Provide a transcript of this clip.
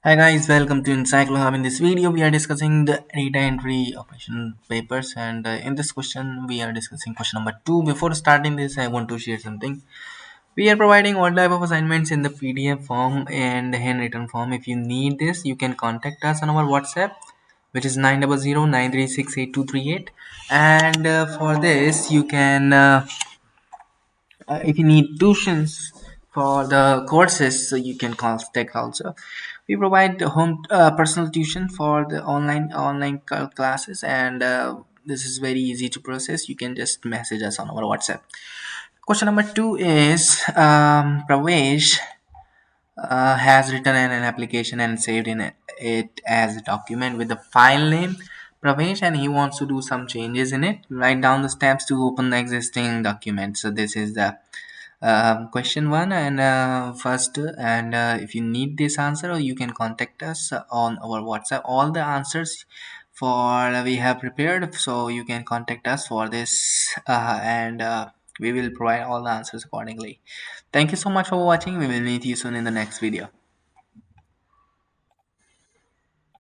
Hi guys, welcome to Encyclo. In this video, we are discussing the data entry operation papers, and in this question, we are discussing question number 2. Before starting this, I want to share something. We are providing all type of assignments in the PDF form and handwritten form. If you need this, you can contact us on our WhatsApp, which is 900 936 8238. And for this, you can if you need tuitions for the courses, so you can contact also. We provide the home personal tuition for the online classes, and this is very easy to process. You can just message us on our WhatsApp. Question number 2 is Pravesh has written an application and saved it as a document with the file name Pravesh, and he wants to do some changes in it. Write down the steps to open the existing document. So this is the question one and first, and if you need this answer, or you can contact us on our WhatsApp. All the answers for we have prepared, so you can contact us for this, and we will provide all the answers accordingly. Thank you so much for watching. We will meet you soon in the next video.